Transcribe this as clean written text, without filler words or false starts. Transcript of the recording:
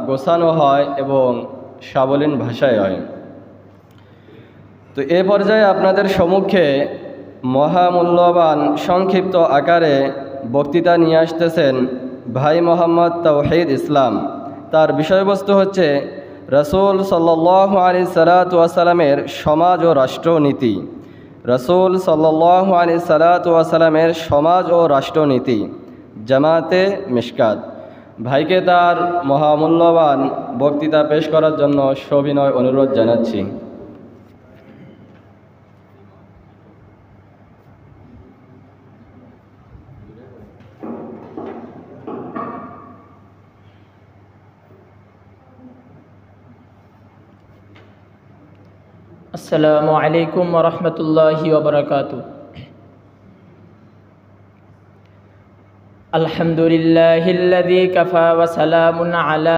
গোছানো হয় এবং সাবলীল ভাষায় হয়। তো এ পর্যায়ে আপনাদের সম্মুখে মহামূল্যবান সংক্ষিপ্ত আকারে বক্তৃতা নিয়ে আসতেছেন ভাই মোহাম্মদ তাওহীদ ইসলাম। তার বিষয়বস্তু হচ্ছে রাসূল সাল্লাল্লাহু আলাইহি সাল্লাতু ওয়া সাল্লামের সমাজ ও রাষ্ট্রনীতি। রাসূল সাল্লাল্লাহু আলাইহি সাল্লাতু ওয়া সাল্লামের সমাজ ও রাষ্ট্রনীতি, জামাতে মিশকাত। ভাইকে তার মহামূল্যবান বক্তৃতা পেশ করার জন্য সবিনয় অনুরোধ জানাচ্ছি। আসসালামু আলাইকুম ওয়া রাহমাতুল্লাহি ওয়া বারাকাতুহু। আলহামদুলিল্লাহিল্লাযী কাফা ওয়া সালামুন আলা